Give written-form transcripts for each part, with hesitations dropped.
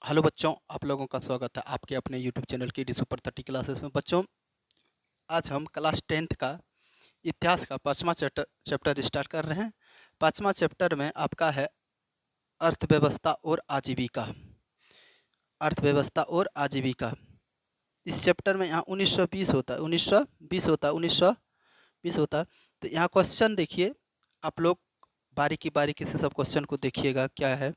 Hello बच्चों, आप लोगों का स्वागत है आपके अपने यूट्यूब चैनल की डी सुपर 30 क्लासेस में। बच्चों, आज हम क्लास 10th का इतिहास का 5वां चैप्टर स्टार्ट कर रहे हैं। 5वां चैप्टर में आपका है अर्थव्यवस्था और आजीविका। अर्थव्यवस्था और आजीविका इस चैप्टर में यहाँ 1920 होता है, 1920 होता है, 1920 होता है। तो यहाँ क्वेश्चन देखिए, आप लोग बारीकी से सब क्वेश्चन को देखिएगा। क्या है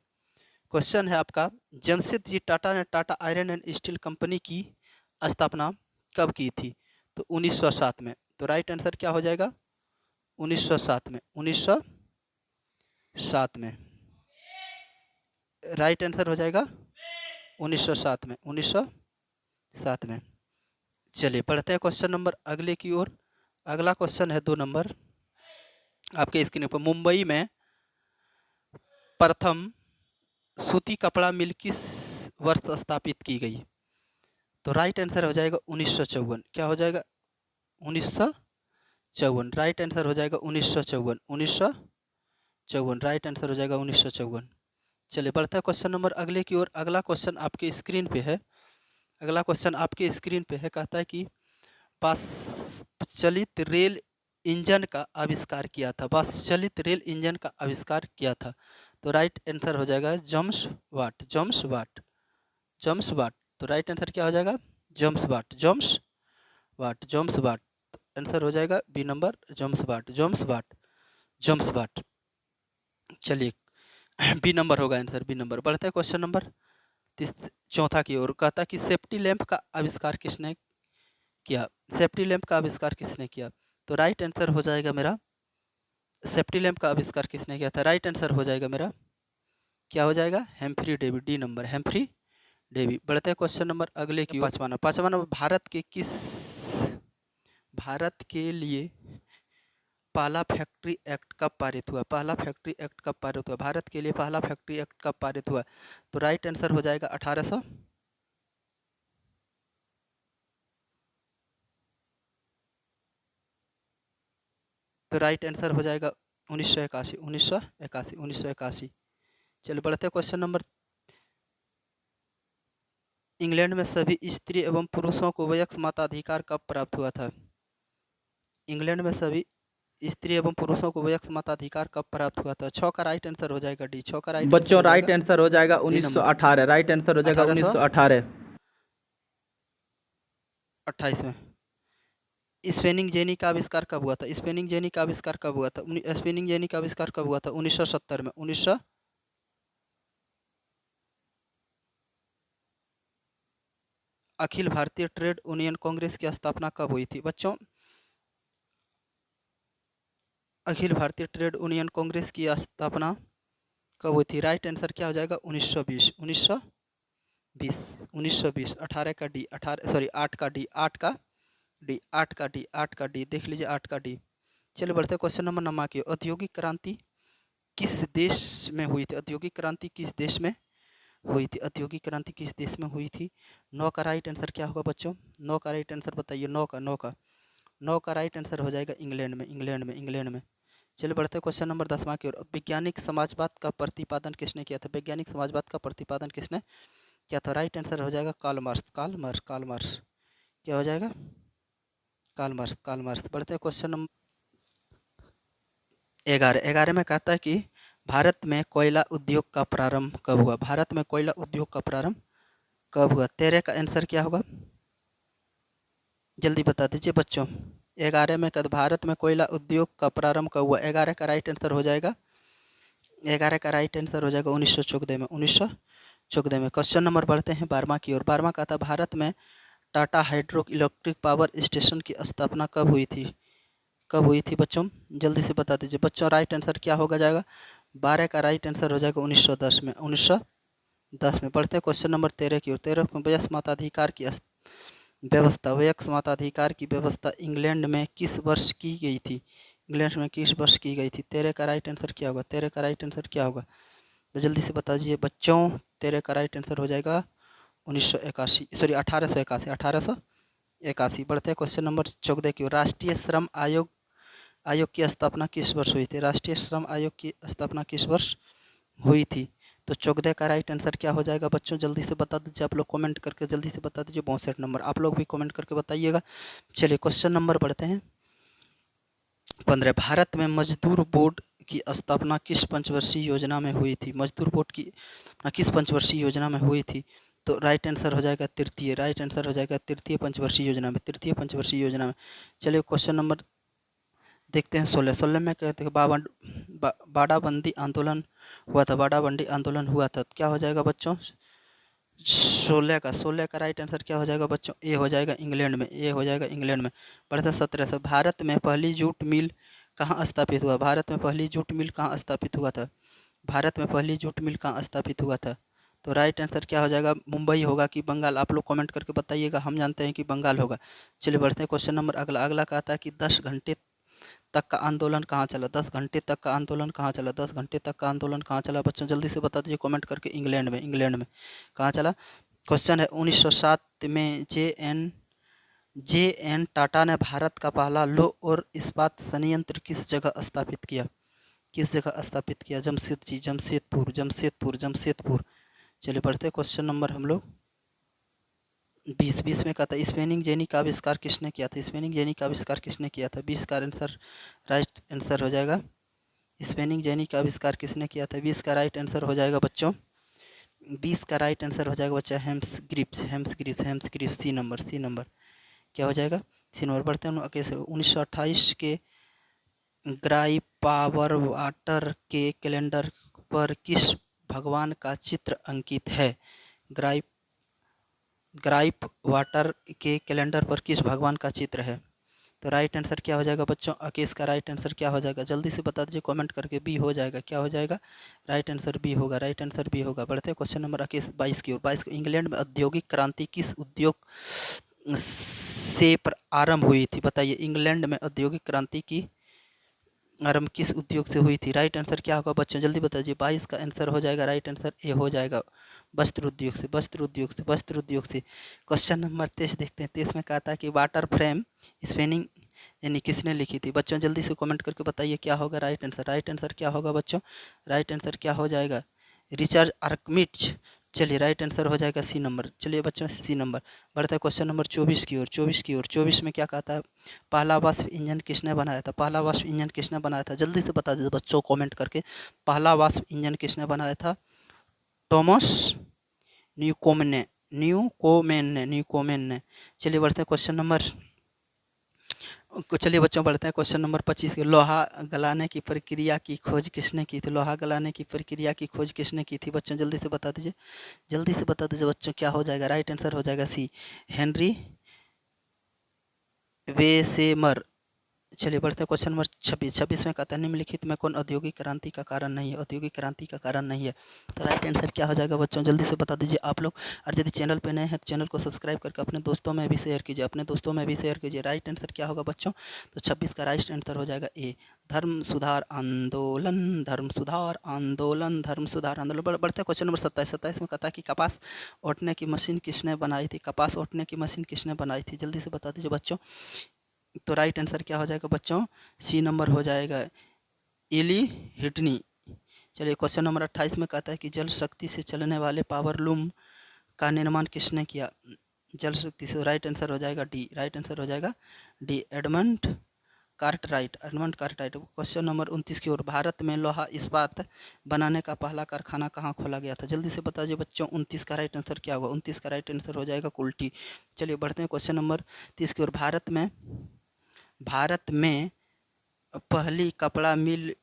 क्वेश्चन? है आपका, जमशेदजी टाटा ने Tata iron and steel company की स्थापना कब की थी? तो 1907 में। तो राइट आंसर क्या हो जाएगा? 1907 में। 1907 में राइट आंसर हो जाएगा 1907 में। 1907 में। चलिए बढ़ते हैं क्वेश्चन नंबर अगले की ओर। अगला क्वेश्चन है 2 नंबर आपके स्क्रीन पर। मुंबई में प्रथम सूती कपड़ा मिल किस वर्ष स्थापित की गई? तो राइट आंसर हो जाएगा 1954। क्या हो जाएगा? 1954। राइट आंसर हो जाएगा 1954। 1954 राइट आंसर हो जाएगा 1954। चलिए बढ़ते हैं क्वेश्चन नंबर अगले की ओर। अगला क्वेश्चन आपके स्क्रीन पे है। अगला क्वेश्चन आपके स्क्रीन पे है। कहता है कि वाष्पचलित रेल इंजन का आविष्कार किया था। वाष्पचलित रेल इंजन का आविष्कार किया था। तो राइट आंसर हो जाएगा James Watt. James Watt. James Watt. तो राइट आंसर क्या हो जाएगा? James Watt. James Watt. James Watt answer हो जाएगा B number, James Watt. James Watt. James Watt. चलिए बी नंबर होगा आंसर, बी नंबर। बढ़ते हैं क्वेश्चन नंबर चौथा की ओर। कहता कि सेफ्टी लैंप का आविष्कार किसने किया? सेफ्टी लैंप का आविष्कार किसने किया? तो राइट आंसर हो जाएगा मेरा, सेफ्टी लैंप का आविष्कार किसने किया था? राइट आंसर हो जाएगा मेरा, क्या हो जाएगा? Humphry Davy. D number, Humphry Davy. बढ़ते हैं क्वेश्चन नंबर अगले की। पांचवा नंबर, भारत के लिए पहला फैक्ट्री एक्ट कब पारित हुआ? पहला फैक्ट्री एक्ट कब पारित हुआ? भारत के लिए पहला फैक्ट्री एक्ट कब पारित हुआ? तो राइट आंसर हो जाएगा 1800। तो राइट आंसर हो जाएगा 1981। 1981। 1981। चलिए बढ़ते हैं क्वेश्चन नंबर। इंग्लैंड में सभी स्त्री एवं पुरुषों को वयस्क मताधिकार कब प्राप्त हुआ था? इंग्लैंड में सभी स्त्री एवं पुरुषों को वयस्क मताधिकार कब प्राप्त हुआ था? 6 का राइट आंसर हो जाएगा डी। 6 का राइट आंसर बच्चों हो जाएगा राइट आंसर हो जाएगा डी नंबर, 1918। राइट आंसर हो जाएगा 1918। 1828 में। स्पेनिंग जेनी का आविष्कार कब हुआ था? स्पेनिंग जेनी का आविष्कार कब हुआ था? स्पेनिंग जेनी का आविष्कार कब हुआ था? 1970 में। 1900। अखिल भारतीय ट्रेड यूनियन कांग्रेस की स्थापना कब हुई थी? बच्चों, अखिल भारतीय ट्रेड यूनियन कांग्रेस की स्थापना कब हुई थी? राइट आंसर क्या हो जाएगा? 1920। 1920। 1920। 18 का डी। 18 सॉरी 8 का डी। 8 का डी। 8 का डी। 8 का डी देख लीजिए, 8 का डी। चलिए बढ़ते क्वेश्चन नंबर नमा की। औद्योगिक क्रांति किस देश में हुई थी? औद्योगिक क्रांति किस देश में हुई थी? औद्योगिक क्रांति किस देश में हुई थी? 9 का राइट आंसर क्या होगा बच्चों? 9 का राइट आंसर बताइए। 9 का राइट आंसर हो जाएगा इंग्लैंड में। इंग्लैंड में। इंग्लैंड में। चलिए बढ़ते हैं क्वेश्चन नंबर 10वां की ओर। वैज्ञानिक समाजवाद का प्रतिपादन किसने किया था? वैज्ञानिक समाजवाद का प्रतिपादन किसने किया था? राइट आंसर हो जाएगा Karl Marx. Karl Marx. Karl Marx. क्या हो जाएगा? Karl Marx. Karl Marx. बढ़ते हैं क्वेश्चन नंबर 11 में। कहता है कि भारत में कोयला उद्योग का प्रारंभ कब हुआ? भारत में कोयला उद्योग का प्रारंभ कब हुआ? 13 का आंसर क्या होगा? जल्दी बता दीजिए बच्चों। 11 में कद भारत में कोयला उद्योग का प्रारंभ कब हुआ? 11 का राइट आंसर हो जाएगा, 11 का राइट आंसर हो जाएगा 1914 में। 1914 में। क्वेश्चन नंबर बढ़ते हैं 12वां की ओर। 12वां का था, भारत में Tata hydro electric power station की स्थापना कब हुई थी? कब हुई थी बच्चों? जल्दी से बता दीजिए बच्चों। राइट आंसर क्या होगा जाएगा? 12 का राइट आंसर हो जाएगा 1910 में। 1910 में। बढ़ते हैं क्वेश्चन नंबर 13 की ओर। 13 में, वयस्क मताधिकार की व्यवस्था, वयस्क मताधिकार की व्यवस्था इंग्लैंड में किस वर्ष की गई थी? इंग्लैंड में किस वर्ष की गई थी? 13 का राइट आंसर क्या होगा? 13 का राइट आंसर क्या होगा? तो जल्दी से बता दीजिए बच्चों। 13 का राइट आंसर हो जाएगा 1981 सॉरी 1881। 1881। बढ़ते हैं क्वेश्चन नंबर 14 की ओर। राष्ट्रीय श्रम आयोग की स्थापना किस वर्ष हुई थी? राष्ट्रीय श्रम आयोग की स्थापना किस वर्ष हुई थी? तो 14 का राइट आंसर क्या हो जाएगा बच्चों, जल्दी से बता दीजिए आप लोग, कमेंट करके जल्दी से बता दीजिए। 62 नंबर आप लोग भी कमेंट करके बताइएगा। चलिए क्वेश्चन नंबर बढ़ते हैं 15। भारत में मजदूर बोर्ड की स्थापना किस पंचवर्षीय योजना में हुई थी? मजदूर बोर्ड की स्थापना किस पंचवर्षीय योजना में हुई थी? तो राइट आंसर हो जाएगा तृतीय, राइट आंसर हो जाएगा तृतीय पंचवर्षीय योजना में, तृतीय पंचवर्षीय योजना में। चलिए क्वेश्चन नंबर देखते हैं 16। 16 में कहते हैं बाड़ाबंदी आंदोलन हुआ था, बाड़ाबंदी आंदोलन हुआ था, क्या हो जाएगा बच्चों 16 का राइट आंसर क्या हो जाएगा बच्चों, ए हो जाएगा इंग्लैंड में, ए हो जाएगा इंग्लैंड में। बढ़ता 17 से भारत में पहली जूट मिल कहाँ स्थापित हुआ? भारत में पहली जूट मिल कहाँ स्थापित हुआ था? भारत में पहली जूट मिल कहाँ स्थापित हुआ था? तो राइट आंसर क्या हो जाएगा, मुंबई होगा कि बंगाल? आप लोग कमेंट करके बताइएगा, हम जानते हैं कि बंगाल होगा। चलिए बढ़ते हैं क्वेश्चन नंबर अगला। अगला कहता है कि 10 घंटे तक का आंदोलन कहाँ चला? 10 घंटे तक का आंदोलन कहाँ चला? 10 घंटे तक का आंदोलन कहाँ चला बच्चों, जल्दी से बता दीजिए कमेंट करके। इंग्लैंड में, इंग्लैंड में कहाँ चला? क्वेश्चन है 1907 में जे एन टाटा ने भारत का पहला लौह और इस्पात संयंत्र किस जगह स्थापित किया? किस जगह स्थापित किया? जमशेदपुर, जमशेदपुर, जमशेदपुर। चलिए बढ़ते क्वेश्चन नंबर हम लोग 20 में कहता है स्पेनिंग जेनी का आविष्कार किसने किया था? स्पेनिंग जेनी का आविष्कार किसने किया था? 20 का आंसर राइट आंसर हो जाएगा स्पेनिंग जेनी का आविष्कार किसने किया था? 20 का राइट आंसर हो जाएगा बच्चों, 20 का राइट आंसर हो जाएगा बच्चा हेम्स ग्रिप्स, हेम्स ग्रिप्स, हेम्स ग्रिप्स। सी नंबर, सी नंबर क्या हो जाएगा? C number. बढ़ते हैं 1928 के ग्राई पावर वाटर के कैलेंडर पर किस भगवान का चित्र अंकित है? ग्राई ग्राइप वाटर के कैलेंडर पर किस भगवान का चित्र है? तो राइट आंसर क्या हो जाएगा बच्चों, अकेश का राइट आंसर क्या हो जाएगा, जल्दी से बता दीजिए कमेंट करके। बी हो जाएगा, क्या हो जाएगा? राइट आंसर बी होगा, राइट आंसर बी होगा। बढ़ते हैं क्वेश्चन नंबर 22 की ओर। 22 को इंग्लैंड में औद्योगिक क्रांति किस उद्योग से आरंभ हुई थी? बताइए, इंग्लैंड में औद्योगिक क्रांति की आरंभ किस उद्योग से हुई थी? राइट आंसर क्या होगा बच्चों, जल्दी बताइए। 22 का आंसर हो जाएगा राइट आंसर ए हो जाएगा, वस्त्र उद्योग से, वस्त्र उद्योग से, वस्त्र उद्योग से। क्वेश्चन नंबर 23 देखते हैं। 23 में कहता है कि वाटर फ्रेम स्पेनिंग यानी किसने लिखी थी? बच्चों जल्दी से कमेंट करके बताइए क्या होगा राइट आंसर। राइट आंसर क्या होगा बच्चों, राइट आंसर क्या हो जाएगा? रिचर्ड आर्कमिट्ज। चलिए राइट आंसर हो जाएगा सी नंबर। चलिए बच्चों सी नंबर। बढ़ता है क्वेश्चन नंबर 24 की ओर, 24 की ओर। 24 में क्या कहता है, पहला वाष्प इंजन किसने बनाया था? पहला वाष्प इंजन किसने बनाया था? जल्दी से बता दीजिए बच्चों कमेंट करके, पहला वाष्प इंजन किसने बनाया था? टॉमस न्यूकोमेन ने। चलिए बढ़ते हैं क्वेश्चन नंबर चलिए बच्चों बढ़ते हैं क्वेश्चन नंबर 25 के। लोहा गलाने की प्रक्रिया की खोज किसने की थी? लोहा गलाने की प्रक्रिया की खोज किसने की थी बच्चों, जल्दी से बता दीजिए, जल्दी से बता दीजिए बच्चों क्या हो जाएगा? राइट आंसर हो जाएगा सी, हेनरी वेसेमर। चलिए बढ़ते हैं क्वेश्चन नंबर 26। 26 में कहता है निम्नलिखित में कौन औद्योगिक क्रांति का कारण नहीं है? औद्योगिक क्रांति का कारण नहीं है, तो राइट आंसर क्या हो जाएगा बच्चों, जल्दी से बता दीजिए आप लोग। और यदि चैनल पे नए हैं तो चैनल को सब्सक्राइब करके अपने दोस्तों में भी शेयर कीजिए, अपने दोस्तों में भी शेयर कीजिए। राइट आंसर क्या होगा बच्चों, तो 26 का राइट आंसर हो जाएगा ए, धर्म सुधार आंदोलन, धर्म सुधार आंदोलन, धर्म सुधार आंदोलन। बढ़ते क्वेश्चन नंबर 27। 27 में कहता है कि कपास ओटने की मशीन किसने बनाई थी? कपास ओटने की मशीन किसने बनाई थी? जल्दी से बता दीजिए बच्चों। तो राइट आंसर क्या हो जाएगा बच्चों, सी नंबर हो जाएगा, एली हिटनी। चलिए क्वेश्चन नंबर 28 में कहता है कि जल शक्ति से चलने वाले पावर लूम का निर्माण किसने किया? जल शक्ति से, राइट आंसर हो जाएगा डी, राइट आंसर हो जाएगा D, Edmund Cartwright, Edmund Cartwright. Question number 29 की ओर। भारत में लोहा इस्पात बनाने का पहला कारखाना कहाँ खोला गया था? जल्दी से बताइए बच्चों 29 का राइट आंसर क्या होगा? 29 का राइट आंसर हो जाएगा कुल्टी। चलिए बढ़ते हैं क्वेश्चन नंबर 30 की ओर। भारत में पहली कपड़ा मिल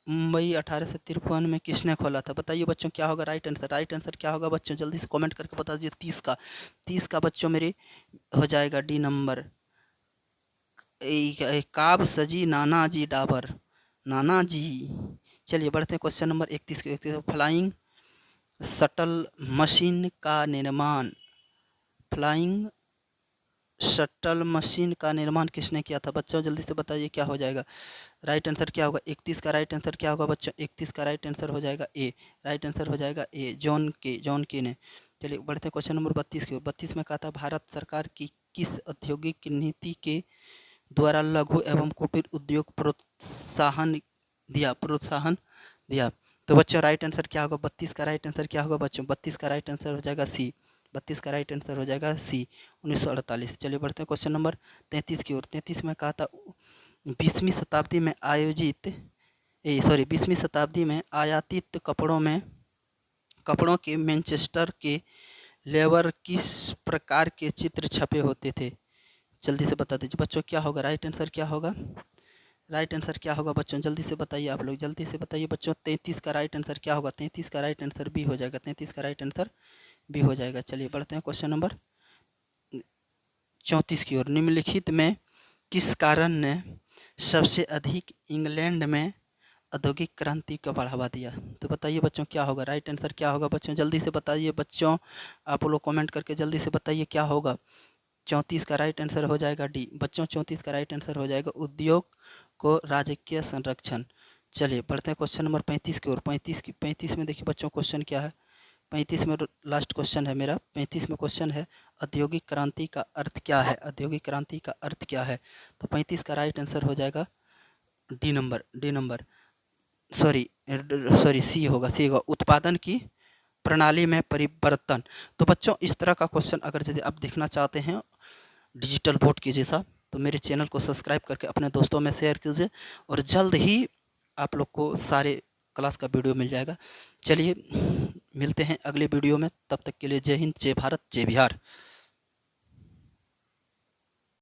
मुंबई 1853 में किसने खोला था? बताइए बच्चों क्या होगा राइट आंसर। राइट आंसर क्या होगा बच्चों, जल्दी से कमेंट करके बता दीजिए। 30 का बच्चों मेरे हो जाएगा डी नंबर, काब सजी नानाजी डाबर, नानाजी। चलिए बढ़ते हैं क्वेश्चन नंबर 31 के। 31 फ्लाइंग शटल मशीन का निर्माण, फ्लाइंग शटल मशीन का निर्माण किसने किया था? बच्चों जल्दी से बताइए क्या हो जाएगा राइट आंसर क्या होगा? 31 का राइट आंसर क्या होगा बच्चों? 31 का राइट आंसर हो जाएगा ए, राइट आंसर हो जाएगा ए, जॉन के ने। चलिए बढ़ते हैं क्वेश्चन नंबर 32 की। 32 में कहा था भारत सरकार की किस औद्योगिक नीति के द्वारा लघु एवं कुटीर उद्योग प्रोत्साहन दिया? तो बच्चों राइट आंसर क्या होगा? 32 का राइट आंसर क्या होगा बच्चों? 32 का राइट आंसर हो जाएगा सी। 32 का राइट आंसर हो जाएगा सी, 1948। चलिए बढ़ते हैं क्वेश्चन नंबर 33 की ओर। 33 में कहा था 20वीं शताब्दी में आयोजित 20वीं शताब्दी में आयातित कपड़ों के मैनचेस्टर के लेबर किस प्रकार के चित्र छपे होते थे? जल्दी से बता दीजिए बच्चों, क्या होगा राइट आंसर? क्या होगा राइट आंसर? क्या होगा बच्चों? जल्दी से बताइए, आप लोग जल्दी से बताइए बच्चों। 33 का राइट आंसर क्या होगा? 33 का राइट आंसर बी हो जाएगा। 33 का राइट आंसर बी हो जाएगा। चलिए बढ़ते हैं क्वेश्चन नंबर 34 की ओर। निम्नलिखित में किस कारण ने सबसे अधिक इंग्लैंड में औद्योगिक क्रांति को बढ़ावा दिया? तो बताइए बच्चों, क्या होगा राइट आंसर? क्या होगा बच्चों? जल्दी से बताइए बच्चों, आप लोग कमेंट करके जल्दी से बताइए क्या होगा। 34 का राइट आंसर हो जाएगा डी बच्चों। 34 का राइट आंसर हो जाएगा उद्योग को राजकीय संरक्षण। चलिए बढ़ते हैं क्वेश्चन नंबर 35 की ओर। 35 में देखिए बच्चों क्वेश्चन क्या है। 35 में लास्ट क्वेश्चन है मेरा। 35 में क्वेश्चन है औद्योगिक क्रांति का अर्थ क्या है? औद्योगिक क्रांति का अर्थ क्या है? तो 35 का राइट आंसर हो जाएगा डी नंबर सॉरी सी होगा, उत्पादन की प्रणाली में परिवर्तन। तो बच्चों इस तरह का क्वेश्चन अगर यदि आप देखना चाहते हैं डिजिटल बोर्ड की जैसा, तो मेरे चैनल को सब्सक्राइब करके अपने दोस्तों में शेयर कीजिए और जल्द ही आप लोग को सारे क्लास का वीडियो मिल जाएगा। चलिए मिलते हैं अगले वीडियो में, तब तक के लिए जय हिंद, जय भारत, जय बिहार।